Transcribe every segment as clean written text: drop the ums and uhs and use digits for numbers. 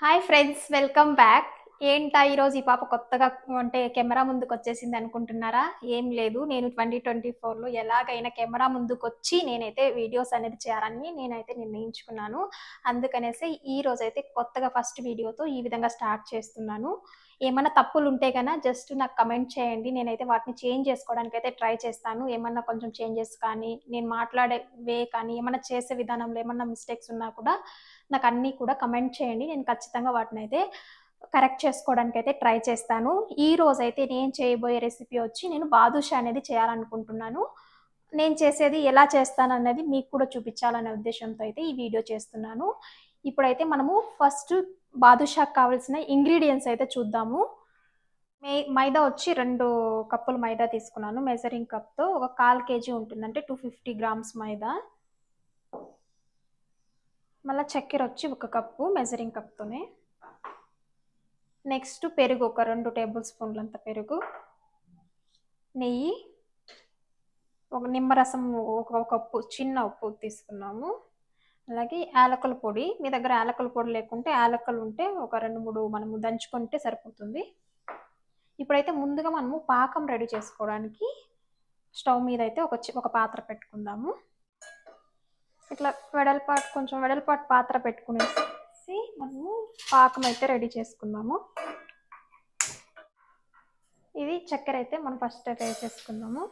Hi friends, welcome back. ఏంటా ఈరోజు ఈ పాప కొత్తగా అంటే కెమెరా ముందుకు వచ్చేసింది అనుకుంటున్నారా? ఏం లేదు, నేను 2024లో ఎలాగైనా కెమెరా ముందుకొచ్చి నేనైతే వీడియోస్ అనేది చేయాలని నేనైతే నిర్ణయించుకున్నాను. అందుకనేసి ఈ రోజైతే కొత్తగా ఫస్ట్ వీడియోతో ఈ విధంగా స్టార్ట్ చేస్తున్నాను. ఏమన్నా తప్పులు ఉంటే కన్నా జస్ట్ నాకు కమెంట్ చేయండి. నేనైతే వాటిని చేంజ్ చేసుకోవడానికి అయితే ట్రై చేస్తాను. ఏమన్నా కొంచెం చేంజెస్ కానీ, నేను మాట్లాడే వే కానీ, ఏమన్నా చేసే విధానంలో ఏమన్నా మిస్టేక్స్ ఉన్నా కూడా నాకు అన్నీ కూడా కమెంట్ చేయండి. నేను ఖచ్చితంగా వాటినైతే కరెక్ట్ చేసుకోవడానికి అయితే ట్రై చేస్తాను. ఈ రోజైతే నేను చేయబోయే రెసిపీ వచ్చి నేను బాదుషా అనేది చేయాలనుకుంటున్నాను. నేను చేసేది ఎలా చేస్తానన్నది మీకు కూడా చూపించాలనే ఉద్దేశంతో అయితే ఈ వీడియో చేస్తున్నాను. ఇప్పుడైతే మనము ఫస్ట్ బాదుషాకు కావాల్సిన ఇంగ్రీడియంట్స్ అయితే చూద్దాము. మైదా వచ్చి 2 కప్పులు మైదా తీసుకున్నాను. మెజరింగ్ కప్తో ఒక 1/4 కేజీ ఉంటుంది, అంటే 250 గ్రామ్స్ మైదా. మళ్ళీ చక్కెర వచ్చి 1 కప్పు మెజరింగ్ కప్తోనే. నెక్స్ట్ పెరుగు ఒక 2 టేబుల్ స్పూన్లంత పెరుగు, నెయ్యి, ఒక నిమ్మరసం ఒక కప్పు చిన్న ఉప్పు తీసుకున్నాము. అలాగే యాలకుల పొడి, మీ దగ్గర యాలకుల పొడి లేకుంటే యాలకులు ఉంటే ఒక 2-3 మనము దంచుకుంటే సరిపోతుంది. ఇప్పుడైతే ముందుగా మనము పాకం రెడీ చేసుకోవడానికి స్టవ్ మీద అయితే ఒక పాత్ర పెట్టుకుందాము. ఇట్లా కొంచెం వెడల్పాటు పాత్ర పెట్టుకునేసి మనము పాకం అయితే రెడీ చేసుకుందాము. ఇది చక్కెర అయితే మనం ఫస్ట్ అయితే వేసేసుకుందాము.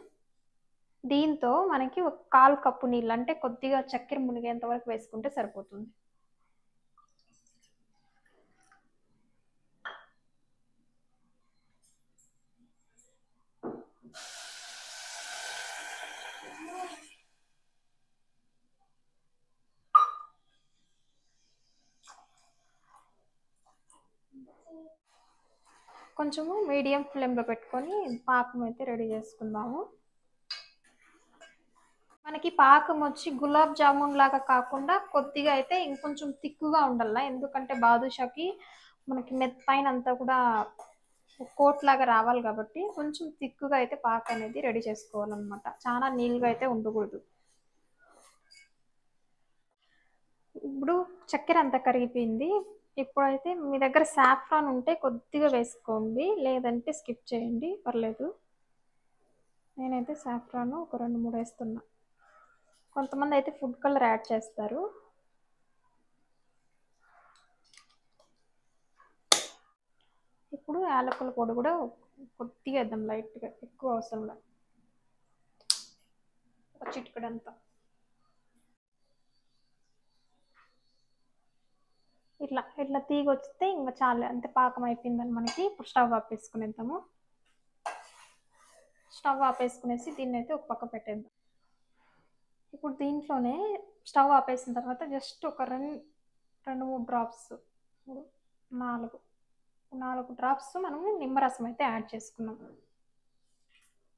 దీంతో మనకి ఒక 1/4 కప్పు నీళ్ళు, అంటే కొద్దిగా చక్కెర మునిగేంత వరకు వేసుకుంటే సరిపోతుంది. కొంచెము మీడియం ఫ్లేమ్లో పెట్టుకొని పాకం అయితే రెడీ చేసుకుందాము. మనకి పాకం వచ్చి గులాబ్ జామున్ లాగా కాకుండా కొద్దిగా అయితే ఇంకొంచెం తిక్కుగా ఉండాల. ఎందుకంటే బాదుషాకి మనకి పైన అంతా కూడా కోట్ లాగా రావాలి కాబట్టి కొంచెం తిక్కుగా అయితే పాక అనేది రెడీ చేసుకోవాలన్నమాట. చాలా నీళ్ళుగా అయితే ఉండకూడదు. ఇప్పుడు చక్కెర అంతా కరిగిపోయింది. ఇప్పుడైతే మీ దగ్గర సాఫ్రాన్ ఉంటే కొద్దిగా వేసుకోండి, లేదంటే స్కిప్ చేయండి, పర్లేదు. నేనైతే సాఫ్రాన్ ఒక 2-3 వేస్తున్నా. కొంతమంది అయితే ఫుడ్ కలర్ యాడ్ చేస్తారు. ఇప్పుడు యాలకుల పొడి కూడా కొద్దిగా వేద్దాం, లైట్గా, ఎక్కువ అవసరం లేదు, ఒక చిటికెడంతా. ఇట్లా ఇట్లా తీగ వస్తే ఇంకా చాలా, అంతే, పాకం అయిపోయిందని మనకి. ఇప్పుడు స్టవ్ ఆపేసుకునేద్దాము. స్టవ్ ఆపేసుకునేసి దీన్ని అయితే ఒక పక్క పెట్టేద్దాం. ఇప్పుడు దీంట్లోనే స్టవ్ ఆపేసిన తర్వాత జస్ట్ ఒక 2-3 డ్రాప్స్, 4 డ్రాప్స్ మనము నిమ్మరసం అయితే యాడ్ చేసుకున్నాం.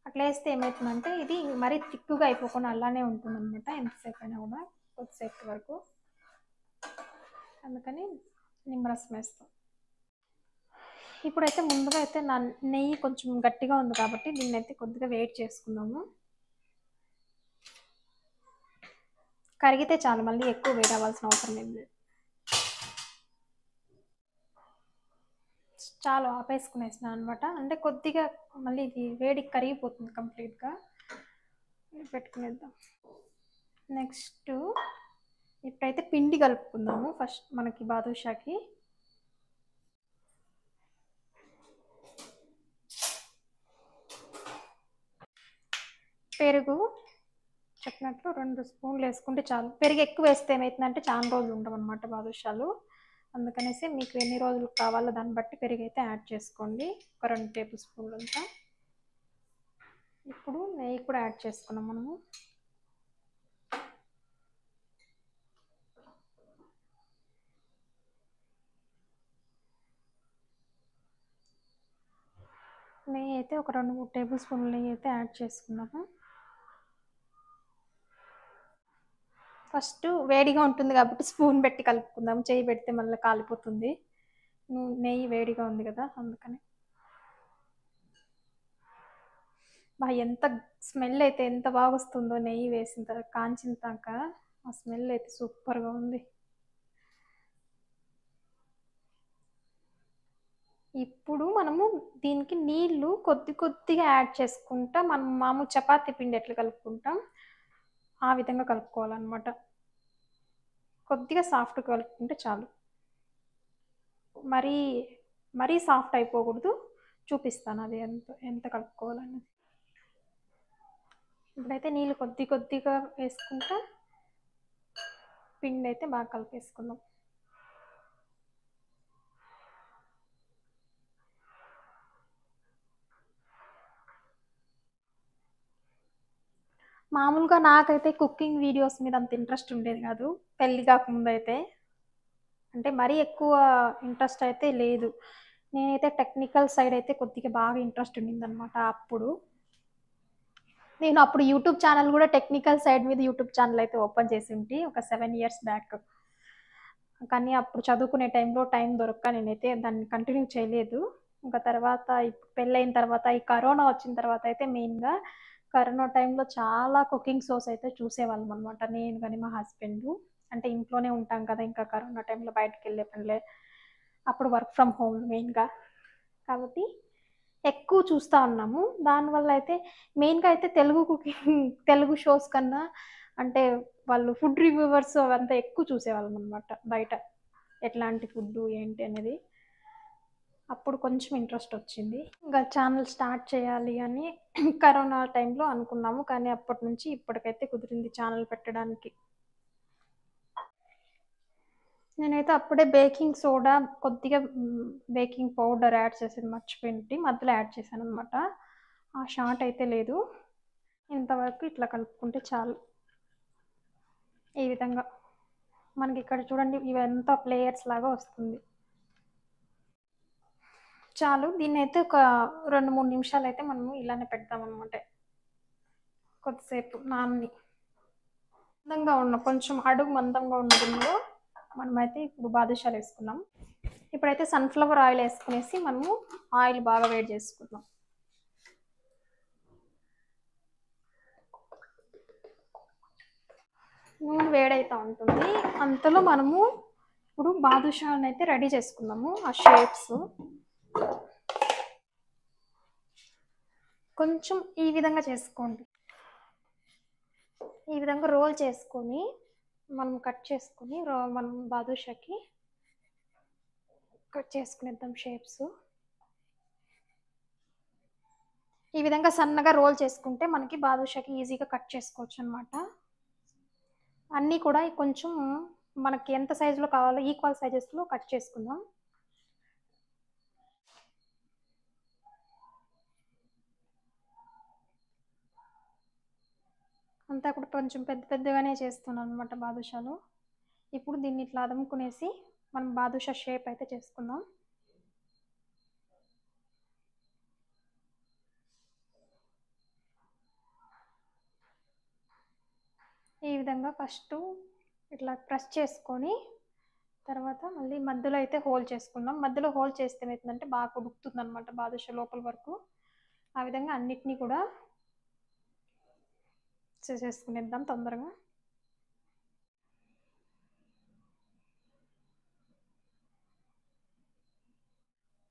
అట్లా వేస్తే ఏమవుతుందంటే ఇది మరీ తిక్కుగా అయిపోకుండా అలానే ఉంటుంది అనమాట, ఎంతసేపు అయినా కూడా, కొద్దిసేపు వరకు. అందుకని నిమ్మరసం వేస్తాం. ఇప్పుడైతే ముందుగా అయితే నా నెయ్యి కొంచెం గట్టిగా ఉంది కాబట్టి దీన్ని అయితే కొద్దిగా వేడి చేసుకుందాము. కరిగితే చాలు, మళ్ళీ ఎక్కువ వేడి అవ్వాల్సిన అవసరం ఏం లేదు. చాలు, ఆపేసుకునేసిన అనమాట. అంటే కొద్దిగా మళ్ళీ ఇది వేడికి కరిగిపోతుంది కంప్లీట్గా. పెట్టుకునేద్దాం. నెక్స్ట్ ఇప్పుడైతే పిండి కలుపుకుందాము. ఫస్ట్ మనకి బాదుషాకి పెరుగు చెప్పినట్లు 2 స్పూన్లు వేసుకుంటే చాలు. పెరుగు ఎక్కువ వేస్తే ఏమవుతుందంటే చాలా రోజులు ఉండవన్నమాట బాదుషాలు. అందుకనేసి మీకు ఎన్ని రోజులు కావాలో దాన్ని బట్టి పెరుగు అయితే యాడ్ చేసుకోండి, ఒక 2 టేబుల్ స్పూన్లు అంతా. ఇప్పుడు నెయ్యి కూడా యాడ్ చేసుకున్నాం మనము. నెయ్యి అయితే ఒక 2-3 టేబుల్ స్పూన్లు నెయ్యి అయితే యాడ్ చేసుకున్నాము. ఫస్ట్ వేడిగా ఉంటుంది కాబట్టి స్పూన్ పెట్టి కలుపుకుందాం, చేయి పెడితే మళ్ళీ కాలిపోతుంది. నెయ్యి వేడిగా ఉంది కదా, అందుకని. ఎంత స్మెల్ అయితే ఎంత బాగా వస్తుందో నెయ్యి వేసిన తర్వాత, కాంచిన దాకా ఆ స్మెల్ అయితే సూపర్గా ఉంది. ఇప్పుడు మనము దీనికి నీళ్ళు కొద్ది కొద్దిగా యాడ్ చేసుకుంటా మనం మామూలు చపాతీ పిండి ఎట్లా కలుపుకుంటాం ఆ విధంగా కలుపుకోవాలన్నమాట. కొద్దిగా సాఫ్ట్ కలుపుకుంటే చాలు. మరీ మరీ సాఫ్ట్ అయిపోకూడదు. చూపిస్తాను అది ఎంత ఎంత కలుపుకోవాలన్నది. ఇప్పుడైతే నీళ్ళు కొద్ది కొద్దిగా వేసుకుంటా పిండి అయితే బాగా కలిపేసుకుందాం. మామూలుగా నాకైతే కుకింగ్ వీడియోస్ మీద అంత ఇంట్రెస్ట్ ఉండేది కాదు పెళ్ళి కాకముందు అయితే. అంటే మరీ ఎక్కువ ఇంట్రెస్ట్ అయితే లేదు. నేనైతే టెక్నికల్ సైడ్ అయితే కొద్దిగా బాగా ఇంట్రెస్ట్ ఉండిందనమాట అప్పుడు. నేను అప్పుడు యూట్యూబ్ ఛానల్ కూడా టెక్నికల్ సైడ్ మీద యూట్యూబ్ ఛానల్ అయితే ఓపెన్ చేసి ఉంటే ఒక 7 years బ్యాక్. కానీ అప్పుడు చదువుకునే టైంలో టైం దొరక్క నేనైతే దాన్ని కంటిన్యూ చేయలేదు. ఇంకా తర్వాత ఇప్పుడు పెళ్ళైన తర్వాత ఈ కరోనా వచ్చిన తర్వాత అయితే మెయిన్గా కరోనా టైంలో చాలా కుకింగ్ షోస్ అయితే చూసేవాళ్ళం అనమాట నేను కానీ మా హస్బెండ్. అంటే ఇంట్లోనే ఉంటాం కదా ఇంకా కరోనా టైంలో బయటకు వెళ్ళే పనిలే. అప్పుడు వర్క్ ఫ్రమ్ హోమ్ మెయిన్గా కాబట్టి ఎక్కువ చూస్తూ ఉన్నాము. దానివల్ల అయితే మెయిన్గా అయితే తెలుగు కుకింగ్ తెలుగు షోస్ కన్నా అంటే వాళ్ళు ఫుడ్ రివ్యూవర్స్ అవంతా ఎక్కువ చూసేవాళ్ళం అనమాట బయట ఎట్లాంటి ఫుడ్ ఏంటి అనేది. అప్పుడు కొంచెం ఇంట్రెస్ట్ వచ్చింది. ఇంకా ఛానల్ స్టార్ట్ చేయాలి అని కరోనా టైంలో అనుకున్నాము. కానీ అప్పటి నుంచి ఇప్పటికైతే కుదిరింది ఛానల్ పెట్టడానికి. నేనైతే అప్పుడే బేకింగ్ సోడా కొద్దిగా బేకింగ్ పౌడర్ యాడ్ చేసేది మర్చిపోయింది. మధ్యలో యాడ్ చేశాను అనమాట. ఆ షార్ట్ అయితే లేదు. ఇంతవరకు ఇట్లా కలుపుకుంటే చాలు. ఈ విధంగా మనకి ఇక్కడ చూడండి ఇవంతా ప్లేయర్స్ లాగా వస్తుంది. చాలు. దీన్ని అయితే ఒక 2-3 నిమిషాలు అయితే మనము ఇలానే పెడతామన్నమాట. కొద్దిసేపు నాన్ని మందంగా ఉన్న కొంచెం అడుగు మందంగా ఉన్న గిన్నెలో మనమైతే ఇప్పుడు బాదుషాలు వేసుకున్నాం. ఇప్పుడైతే సన్ఫ్లవర్ ఆయిల్ వేసుకునేసి మనము ఆయిల్ బాగా వేడి చేసుకుందాం. నూనె వేడైతే ఉంటుంది. అంతలో మనము ఇప్పుడు బాదుషాలను అయితే రెడీ చేసుకుందాము. ఆ షేప్స్ కొంచెం ఈ విధంగా చేసుకోండి. ఈ విధంగా రోల్ చేసుకొని మనం కట్ చేసుకొని మనం బాదుషాకి కట్ చేసుకునేద్దాం షేప్స్. ఈ విధంగా సన్నగా రోల్ చేసుకుంటే మనకి బాదుషాకి ఈజీగా కట్ చేసుకోవచ్చు అనమాట. అన్నీ కూడా కొంచెం మనకి ఎంత సైజులో కావాలో ఈక్వల్ సైజెస్లో కట్ చేసుకుందాం. అంతా కూడా కొంచెం పెద్ద పెద్దగానే చేస్తున్నాను అనమాట బాదుషాలు. ఇప్పుడు దీన్ని ఇట్లా అదుముకునేసి మనం బాదుషా షేప్ అయితే చేసుకుందాం. ఈ విధంగా ఫస్ట్ ఇట్లా ప్రెస్ చేసుకొని తర్వాత మళ్ళీ మధ్యలో అయితే హోల్ చేసుకుందాం. మధ్యలో హోల్ చేస్తే ఏమవుతుందంటే బాగా ఉడుకుతుంది అనమాట బాదుషా లోపల వరకు. ఆ విధంగా అన్నిటినీ కూడా చేసేసుకునేద్దాం తొందరగా.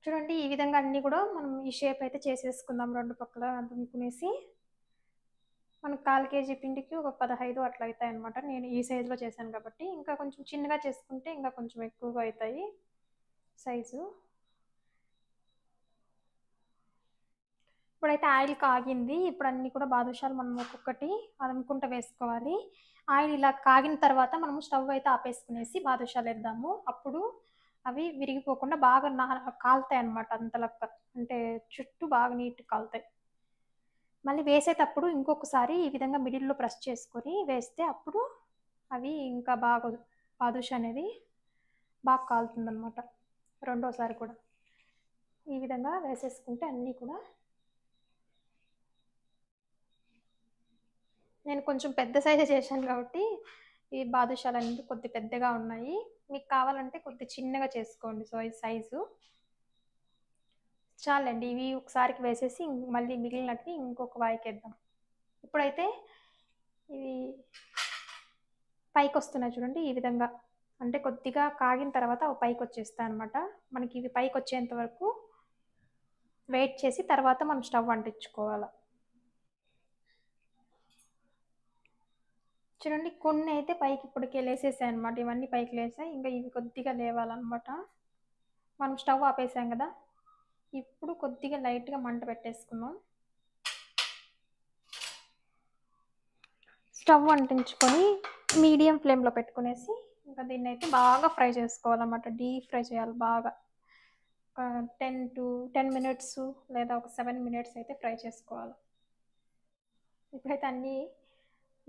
చూడండి ఈ విధంగా అన్నీ కూడా మనం ఈ షేప్ అయితే చేసేసుకుందాం. 2 పక్కల అదుముకునేసి మనకు 1/4 kg పిండికి ఒక 15 అట్లా అవుతాయి అనమాట. నేను ఈ సైజులో చేశాను కాబట్టి. ఇంకా కొంచెం చిన్నగా చేసుకుంటే ఇంకా కొంచెం ఎక్కువగా అవుతాయి సైజు. ఇప్పుడైతే ఆయిల్ కాగింది. ఇప్పుడు అన్నీ కూడా బాదుషాలు మనం ఒక్కొక్కటి అదుముకుంటూ వేసుకోవాలి. ఆయిల్ ఇలా కాగిన తర్వాత మనము స్టవ్ అయితే ఆపేసుకునేసి బాదుషాలు వేద్దాము. అప్పుడు అవి విరిగిపోకుండా బాగా కాలుతాయి అనమాట. అంతలక్క అంటే చుట్టూ బాగా నీట్గా కాలుతాయి. మళ్ళీ వేసేటప్పుడు ఇంకొకసారి ఈ విధంగా మిడిల్లో ప్రెస్ చేసుకొని వేస్తే అప్పుడు అవి ఇంకా బాగా బాదుషా అనేది బాగా కాలుతుంది అనమాట. రెండోసారి కూడా ఈ విధంగా వేసేసుకుంటే అన్నీ కూడా. నేను కొంచెం పెద్ద సైజే చేశాను కాబట్టి ఈ బాదుషాలు అనేది కొద్ది పెద్దగా ఉన్నాయి. మీకు కావాలంటే కొద్ది చిన్నగా చేసుకోండి సైజు. చాలండి ఇవి ఒకసారికి వేసేసి మళ్ళీ మిగిలినట్టు ఇంకొక వాయికేద్దాం. ఇప్పుడైతే ఇవి పైకి వస్తున్నాయి చూడండి ఈ విధంగా. అంటే కొద్దిగా కాగిన తర్వాత పైకి వచ్చేస్తాయి అనమాట. మనకి ఇవి పైకి వచ్చేంత వరకు 2 నిమిషాలు అయితే మనం ఇలానే వెయిట్ చేసి తర్వాత మనం స్టవ్ అంటించుకోవాలి. చూడండి కొన్ని అయితే పైకి ఇప్పటికే లేసేసాయి అనమాట. ఇవన్నీ పైకి లేసాయి. ఇంకా ఇవి కొద్దిగా లేవాలన్నమాట. మనం స్టవ్ ఆపేసాం కదా, ఇప్పుడు కొద్దిగా లైట్గా మంట పెట్టేసుకుందాం. స్టవ్ అంటించుకొని మీడియం ఫ్లేమ్లో పెట్టుకునేసి ఇంకా దీన్ని అయితే బాగా ఫ్రై చేసుకోవాలన్నమాట. డీప్ ఫ్రై చేయాలి బాగా. ఒక 10 మినిట్స్ లేదా ఒక 7 మినిట్స్ అయితే ఫ్రై చేసుకోవాలి. ఇప్పుడైతే అన్నీ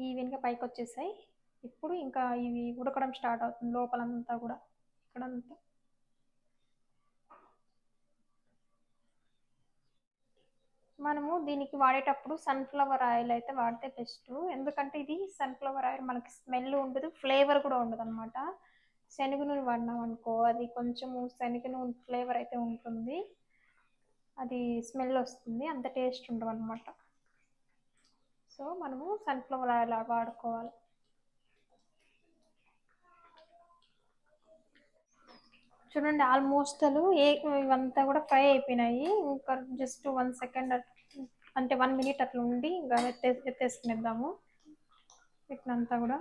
ఈవెన్గా పైకి వచ్చేసాయి. ఇప్పుడు ఇంకా ఇవి ఉడకడం స్టార్ట్ అవుతుంది లోపలంతా కూడా, ఇక్కడంతా. మనము దీనికి వాడేటప్పుడు సన్ఫ్లవర్ ఆయిల్ అయితే వాడితే బెస్ట్. ఎందుకంటే ఇది సన్ఫ్లవర్ ఆయిల్ మనకి స్మెల్ ఉండదు, ఫ్లేవర్ కూడా ఉండదు అనమాట. శనగ నూనె వాడినాం అనుకో, అది కొంచెము శనగ నూనె ఫ్లేవర్ అయితే ఉంటుంది, అది స్మెల్ వస్తుంది, అంత టేస్ట్ ఉండదు అనమాట. సో మనము సన్ఫ్లవర్ ఆయిల్ వాడుకోవాలి. చూడండి ఆల్మోస్ట్ ఇవంతా కూడా ఫ్రై అయిపోయినాయి. ఇంకా జస్ట్ 1 సెకండ్ అంటే 1 మినిట్ అట్లా ఉండి ఇంకా ఎత్తేసుకునేద్దాము వీటినంతా కూడా.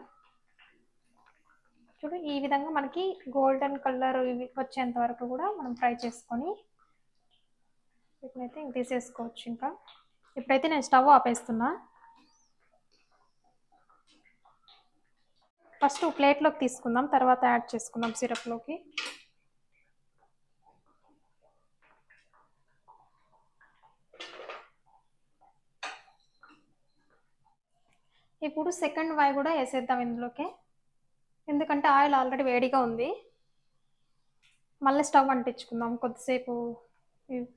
చూడు ఈ విధంగా మనకి గోల్డెన్ కలర్ ఇవి వచ్చేంత వరకు కూడా మనం ఫ్రై చేసుకొని వీటినైతే తీసేసుకోవచ్చు. ఇంకా ఇప్పుడైతే నేను స్టవ్ ఆపేస్తున్నా. ఫస్ట్ ప్లేట్లోకి తీసుకుందాం, తర్వాత యాడ్ చేసుకుందాం సిరప్లోకి. ఇప్పుడు సెకండ్ వై కూడా వేసేద్దాం ఇందులోకి, ఎందుకంటే ఆయిల్ ఆల్రెడీ వేడిగా ఉంది. మళ్ళీ స్టవ్ అంటించుకుందాం కొద్దిసేపు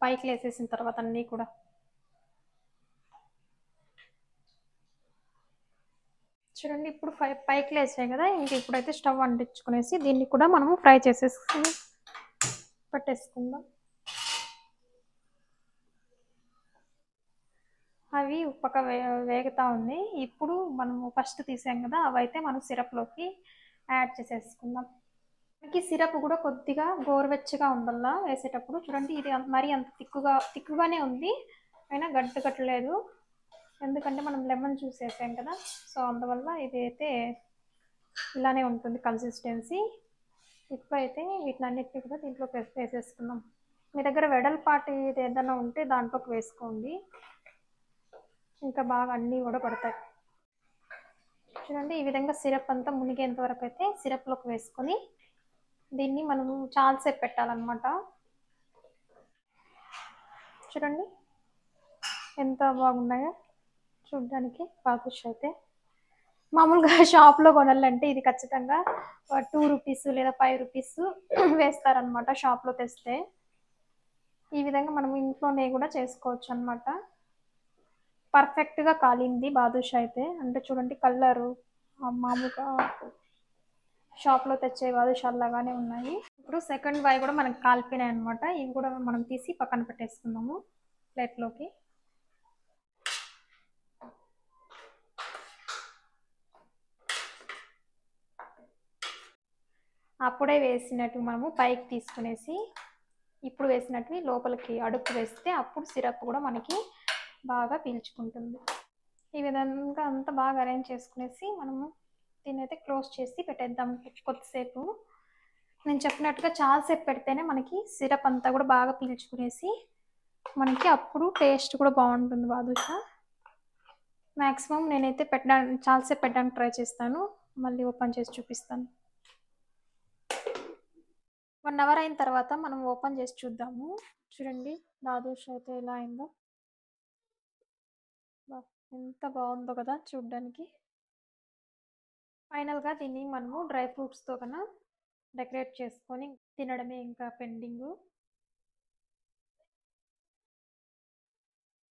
పైకి వేసేసిన తర్వాత అన్నీ కూడా. చూడండి ఇప్పుడు పైకి లేసాయి కదా, ఇంక ఇప్పుడైతే స్టవ్ అంటించుకునేసి దీన్ని కూడా మనము ఫ్రై చేసేసుకుని పెట్టేసుకుందాం. అవి ఉప్పక వేగుతా ఉంది. ఇప్పుడు మనము ఫస్ట్ తీసాం కదా, అవైతే మనం సిరప్లోకి యాడ్ చేసేసుకుందాం. మనకి సిరప్ కూడా కొద్దిగా గోరువెచ్చగా ఉండాలా వేసేటప్పుడు. చూడండి ఇది మరీ అంత తిక్కుగానే ఉంది, అయినా గట్టలేదు, ఎందుకంటే మనం లెమన్ జ్యూస్ వేసాం కదా. సో అందువల్ల ఇది అయితే ఇలానే ఉంటుంది కన్సిస్టెన్సీ. ఇప్పుడైతే వీటినన్నిటిని కూడా దీంట్లోకి వేసేసుకుందాం. మీ దగ్గర వెడల్పాటి ఇది ఏదైనా ఉంటే దాంట్లోకి వేసుకోండి, ఇంకా బాగా అన్నీ కూడా పడతాయి. చూడండి ఈ విధంగా సిరప్ అంతా మునిగేంత వరకు అయితే సిరప్లోకి వేసుకొని దీన్ని మనము చాలాసేపు పెట్టాలన్నమాట. చూడండి ఎంత బాగున్నాయో చూడడానికి. బాదుషా అయితే మామూలుగా షాప్లో కొనాలంటే ఇది ఖచ్చితంగా 2 రూపీస్ లేదా 5 రూపీస్ వేస్తారనమాట షాప్లో తెస్తే. ఈ విధంగా మనం ఇంట్లోనే కూడా చేసుకోవచ్చు అనమాట. పర్ఫెక్ట్గా కాలింది బాదుషా అయితే. అంటే చూడండి కలరు మామూలుగా షాప్లో తెచ్చే బాదుషాలు లాగానే ఉన్నాయి. ఇప్పుడు సెకండ్ వై కూడా మనకి కాలిపోయినాయి అనమాట. ఇవి కూడా మనం తీసి పక్కన పెట్టేసుకుందాము ప్లేట్లోకి. అప్పుడే వేసినట్టు మనము పైకి తీసుకునేసి ఇప్పుడు వేసినట్టు లోపలికి అడుగు వేస్తే అప్పుడు సిరప్ కూడా మనకి బాగా పీల్చుకుంటుంది. ఈ విధంగా అంతా బాగా అరేంజ్ చేసుకునేసి మనము దీన్ని అయితే క్లోజ్ చేసి పెట్టేద్దాం కొద్దిసేపు. నేను చెప్పినట్టుగా చాలాసేపు పెడితేనే మనకి సిరప్ అంతా కూడా బాగా పీల్చుకునేసి మనకి అప్పుడు టేస్ట్ కూడా బాగుంటుంది బాదుషా. మ్యాక్సిమం నేనైతే చాలాసేపు పెట్టడానికి ట్రై చేస్తాను, మళ్ళీ ఓపెన్ చేసి చూపిస్తాను. 1 అవర్ అయిన తర్వాత మనం ఓపెన్ చేసి చూద్దాము. చూడండి బాదుషా అయితే ఎలా అయిందో, ఎంత బాగుందో కదా చూడడానికి. ఫైనల్గా దీన్ని మనము డ్రై ఫ్రూట్స్తో కన్నా డెకరేట్ చేసుకొని తినడమే ఇంకా పెండింగ్.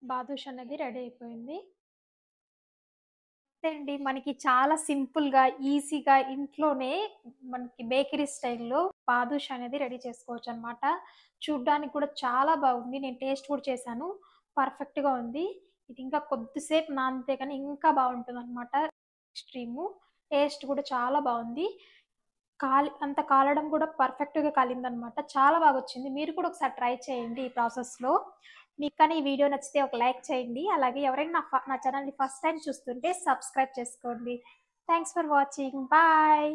బాదుషా అనేది రెడీ అయిపోయింది. అంతే అండి, మనకి చాలా సింపుల్గా ఈజీగా ఇంట్లోనే మనకి బేకరీ స్టైల్లో బాదుషా అనేది రెడీ చేసుకోవచ్చు అనమాట. చూడ్డానికి కూడా చాలా బాగుంది, నేను టేస్ట్ కూడా చేశాను, పర్ఫెక్ట్గా ఉంది. ఇది ఇంకా కొద్దిసేపు నానితే కానీ ఇంకా బాగుంటుంది అనమాట. ఎక్స్ట్రీము టేస్ట్ కూడా చాలా బాగుంది. అంత కాలడం కూడా పర్ఫెక్ట్‌గా కాలిందనమాట. చాలా బాగొచ్చింది. మీరు కూడా ఒకసారి ట్రై చేయండి ఈ ప్రాసెస్‌లో. మీకు కానీ ఈ వీడియో నచ్చితే ఒక లైక్ చేయండి. అలాగే ఎవరైనా నా ఛానెల్‌ని ఫస్ట్ టైమ్ చూస్తుంటే సబ్స్క్రైబ్ చేసుకోండి. Thanks for watching. బాయ్.